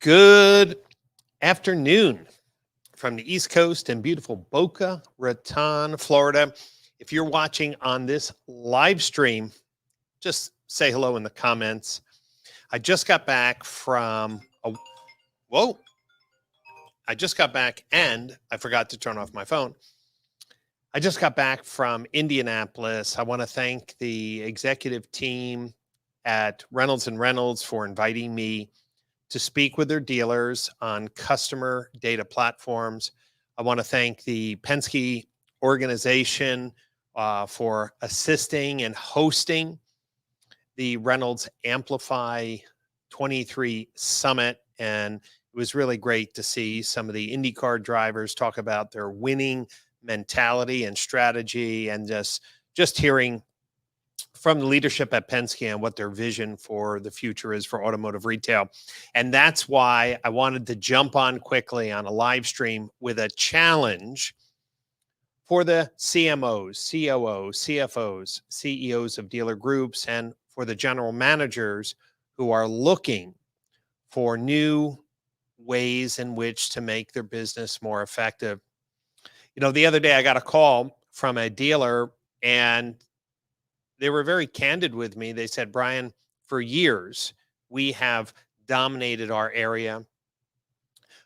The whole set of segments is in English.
Good afternoon from the East Coast in beautiful Boca Raton, Florida. If you're watching on this live stream, just say hello in the comments. I just got back from whoa. I just got back and I forgot to turn off my phone. I just got back from Indianapolis. I want to thank the executive team at Reynolds and Reynolds for inviting me to speak with their dealers on customer data platforms. I want to thank the Penske organization for assisting and hosting the Reynolds Amplify 23 Summit. And it was really great to see some of the IndyCar drivers talk about their winning mentality and strategy, and just hearing from the leadership at Penske and what their vision for the future is for automotive retail. And that's why I wanted to jump on quickly on a live stream with a challenge for the CMOs, COOs, CFOs, CEOs of dealer groups, and for the general managers who are looking for new ways in which to make their business more effective. You know, the other day I got a call from a dealer and they were very candid with me. They said, Brian, for years, we have dominated our area.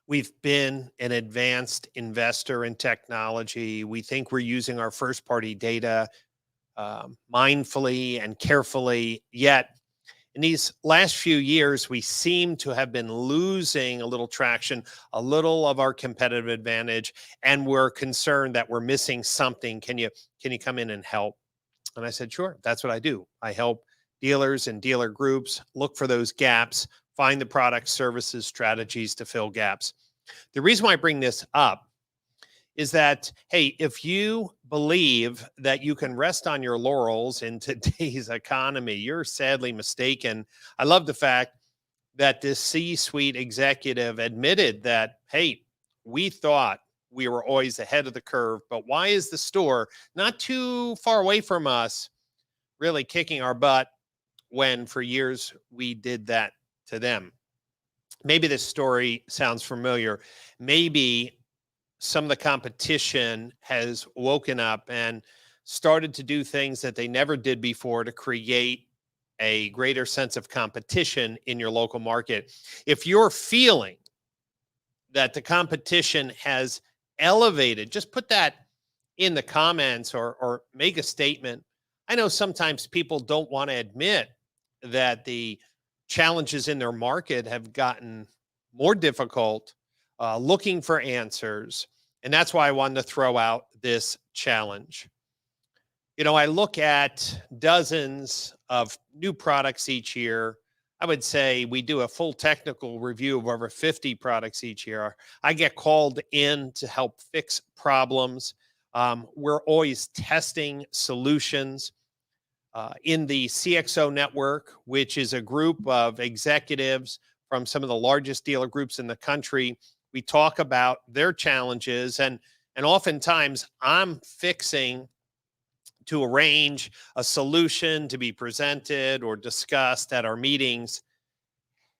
We've been an advanced investor in technology. We think we're using our first party data mindfully and carefully. Yet, in these last few years, we seem to have been losing a little traction, a little of our competitive advantage, and we're concerned that we're missing something. Can you come in and help? And I said, sure, that's what I do. I help dealers and dealer groups look for those gaps, find the products, services, strategies to fill gaps. The reason why I bring this up is that, hey, if you believe that you can rest on your laurels in today's economy, you're sadly mistaken. I love the fact that this C-suite executive admitted that, hey, we thought we were always ahead of the curve, but why is the store not too far away from us really kicking our butt when for years we did that to them? Maybe this story sounds familiar. Maybe some of the competition has woken up and started to do things that they never did before to create a greater sense of competition in your local market. If you're feeling that the competition has elevated, just put that in the comments or make a statement. I know sometimes people don't want to admit that the challenges in their market have gotten more difficult, looking for answers. And that's why I wanted to throw out this challenge. You know, I look at dozens of new products each year. I would say we do a full technical review of over 50 products each year. I get called in to help fix problems. We're always testing solutions. In the CXO network, which is a group of executives from some of the largest dealer groups in the country, we talk about their challenges, and oftentimes I'm fixing to arrange a solution to be presented or discussed at our meetings.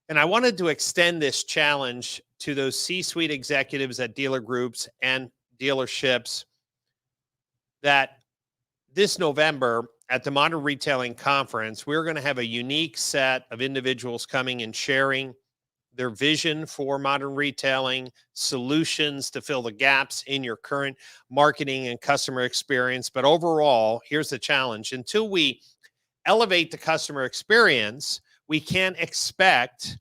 And I wanted to extend this challenge to those C-suite executives at dealer groups and dealerships that this November at the Modern Retailing Conference, we're going to have a unique set of individuals coming and sharing their vision for modern retailing, solutions to fill the gaps in your current marketing and customer experience. But overall, here's the challenge. Until we elevate the customer experience, we can't expect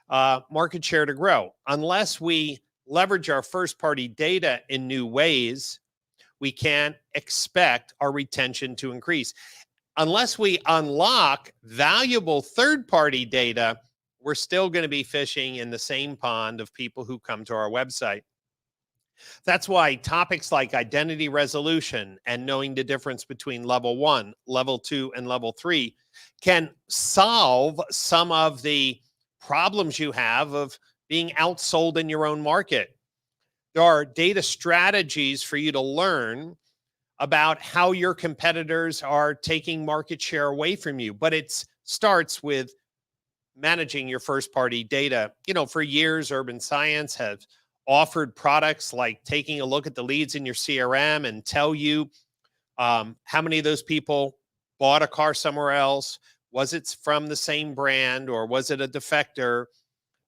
market share to grow. Unless we leverage our first-party data in new ways, we can't expect our retention to increase. Unless we unlock valuable third-party data, we're still going to be fishing in the same pond of people who come to our website. That's why topics like identity resolution and knowing the difference between level 1, level 2, and level 3 can solve some of the problems you have of being outsold in your own market. There are data strategies for you to learn about how your competitors are taking market share away from you, but it starts with managing your first party data. For years, Urban Science has offered products like taking a look at the leads in your CRM and tell you how many of those people bought a car somewhere else. Was it from the same brand or was it a defector?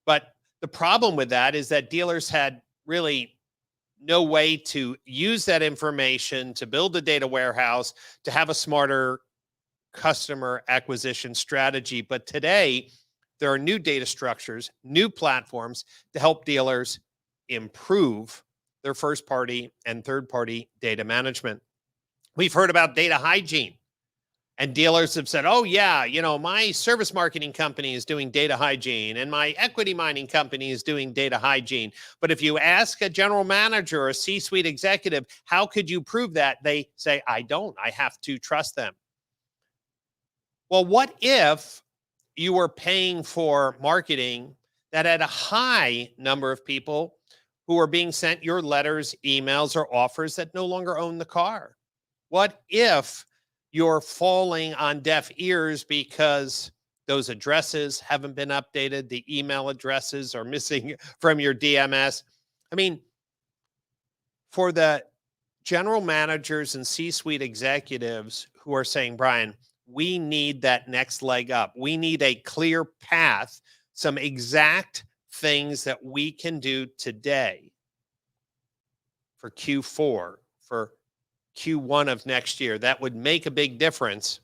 But the problem with that is that dealers had really no way to use that information to build a data warehouse, to have a smarter customer acquisition strategy. But today, there are new data structures, new platforms to help dealers improve their first party and third party data management. We've heard about data hygiene. And dealers have said, oh, yeah, my service marketing company is doing data hygiene and my equity mining company is doing data hygiene. But if you ask a general manager or a C-suite executive, how could you prove that? They say, I don't. I have to trust them. Well, what if you were paying for marketing that had a high number of people who are being sent your letters, emails, or offers that no longer own the car? What if you're falling on deaf ears because those addresses haven't been updated, the email addresses are missing from your DMS? I mean, for the general managers and C-suite executives who are saying, Brian, we need that next leg up. We need a clear path, some exact things that we can do today for Q4, for Q1 of next year that would make a big difference.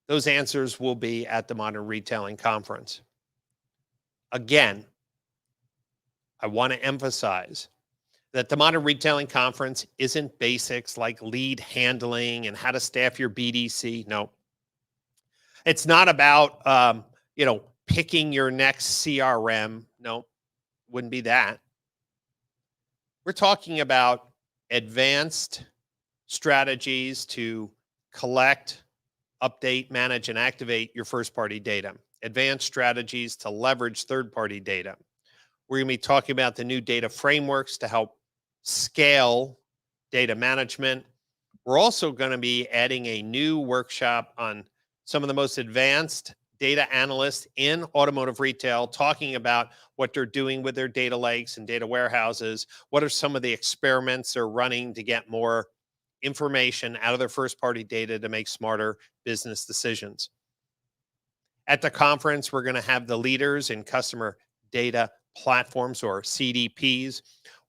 Those answers will be at the Modern Retailing Conference. Again, I want to emphasize that the Modern Retailing Conference isn't basics like lead handling and how to staff your BDC. No, it's not about, picking your next CRM. No, wouldn't be that. We're talking about advanced strategies to collect, update, manage, and activate your first-party data. Advanced strategies to leverage third-party data. We're going to be talking about the new data frameworks to help scale data management. We're also going to be adding a new workshop on some of the most advanced data analysts in automotive retail, talking about what they're doing with their data lakes and data warehouses. What are some of the experiments they're running to get more information out of their first-party data to make smarter business decisions? At the conference, we're going to have the leaders in customer data platforms, or CDPs.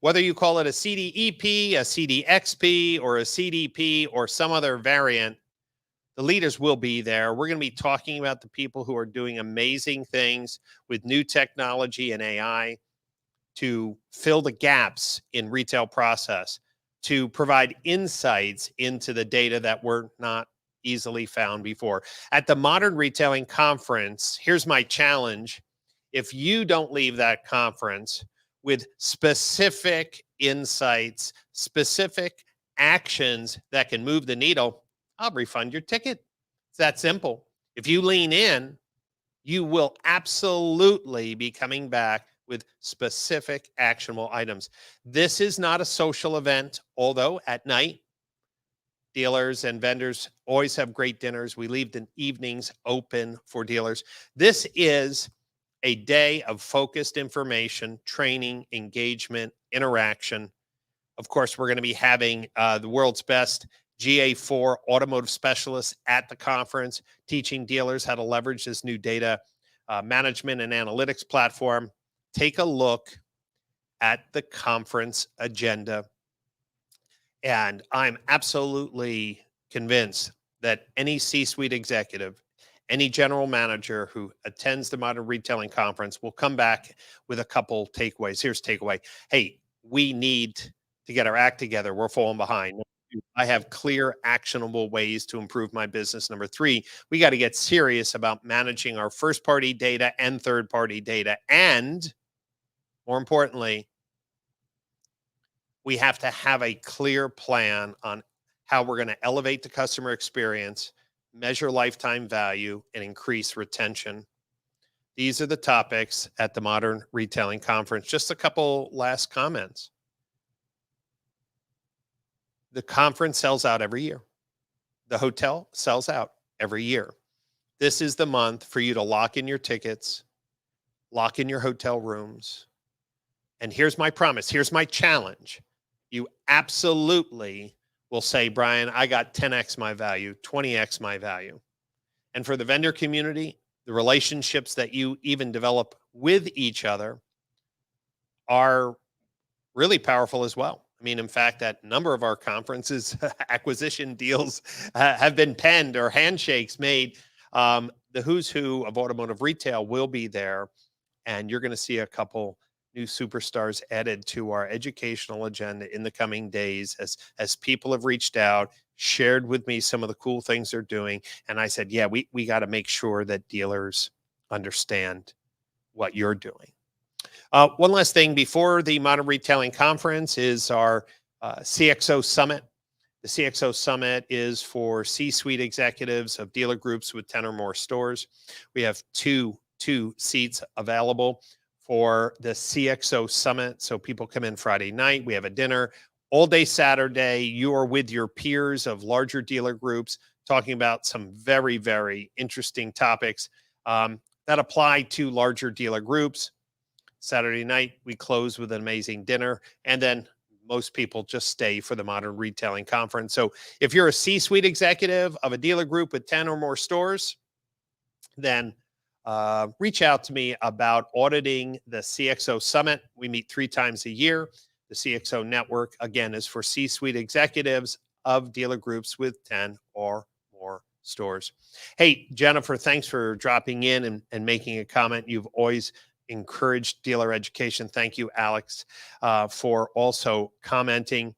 Whether you call it a CDEP, a CDXP, or a CDP, or some other variant, the leaders will be there. We're going to be talking about the people who are doing amazing things with new technology and AI to fill the gaps in retail process, to provide insights into the data that were not easily found before. At the Modern Retailing Conference, here's my challenge. If you don't leave that conference with specific insights, specific actions that can move the needle, I'll refund your ticket. It's that simple. If you lean in, you will absolutely be coming back with specific actionable items. This is not a social event, although at night, dealers and vendors always have great dinners. We leave the evenings open for dealers. This is a day of focused information, training, engagement, interaction. Of course, we're going to be having the world's best GA4 automotive specialists at the conference, teaching dealers how to leverage this new data management and analytics platform. Take a look at the conference agenda. And I'm absolutely convinced that any C-suite executive, any general manager who attends the Modern Retailing Conference will come back with a couple takeaways. Here's takeaway. Hey, we need to get our act together. We're falling behind. I have clear, actionable ways to improve my business. Number 3, we got to get serious about managing our first-party data and third-party data. And more importantly, we have to have a clear plan on how we're going to elevate the customer experience, measure lifetime value, and increase retention. These are the topics at the Modern Retailing Conference. Just a couple last comments. The conference sells out every year. The hotel sells out every year. This is the month for you to lock in your tickets, lock in your hotel rooms. And here's my promise. Here's my challenge. You absolutely will say, Brian, I got 10x my value, 20x my value. And for the vendor community, the relationships that you even develop with each other are really powerful as well. I mean, in fact, at a number of our conferences, acquisition deals have been penned or handshakes made. The who's who of automotive retail will be there, and you're going to see a couple new superstars added to our educational agenda in the coming days as people have reached out, shared with me some of the cool things they're doing, and I said, yeah, we got to make sure that dealers understand what you're doing. One last thing before the Modern Retailing Conference is our CXO Summit. The CXO Summit is for C-suite executives of dealer groups with 10 or more stores. We have two seats available for the CXO Summit. So people come in Friday night. We have a dinner all day Saturday. You are with your peers of larger dealer groups talking about some very, very interesting topics that apply to larger dealer groups. Saturday night, we close with an amazing dinner. And then most people just stay for the Modern Retailing Conference. So if you're a C-suite executive of a dealer group with 10 or more stores, then reach out to me about auditing the CXO Summit. We meet 3 times a year. The CXO Network, again, is for C-suite executives of dealer groups with 10 or more stores. Hey, Jennifer, thanks for dropping in and making a comment. You've always encouraged dealer education. Thank you, Alex, for also commenting.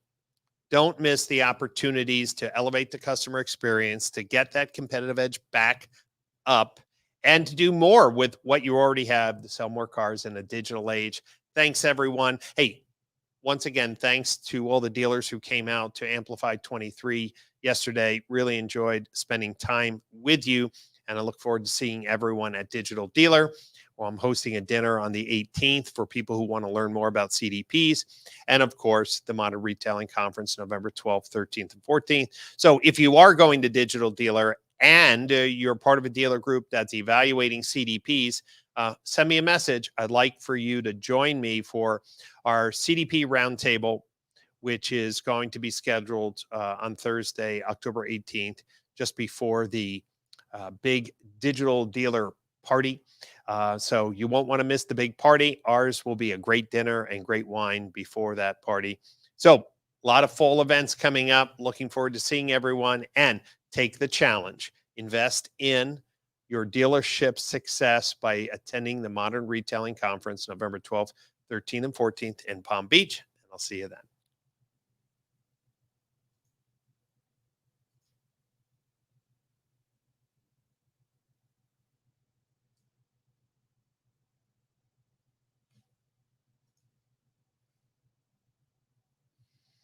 Don't miss the opportunities to elevate the customer experience, to get that competitive edge back up, and to do more with what you already have to sell more cars in a digital age. Thanks, everyone. Hey, once again, thanks to all the dealers who came out to Amplify 23 yesterday. Really enjoyed spending time with you, and I look forward to seeing everyone at Digital Dealer. Well, I'm hosting a dinner on the 18th for people who want to learn more about CDPs. And of course, the Modern Retailing Conference, November 12th, 13th, and 14th. So if you are going to Digital Dealer and you're part of a dealer group that's evaluating CDPs, send me a message. I'd like for you to join me for our CDP roundtable, which is going to be scheduled on Thursday, October 18th, just before the big digital dealer party. So you won't want to miss the big party. Ours will be a great dinner and great wine before that party. So a lot of fall events coming up. Looking forward to seeing everyone, and take the challenge. Invest in your dealership success by attending the Modern Retailing Conference, November 12th, 13th, and 14th in Palm Beach. And I'll see you then.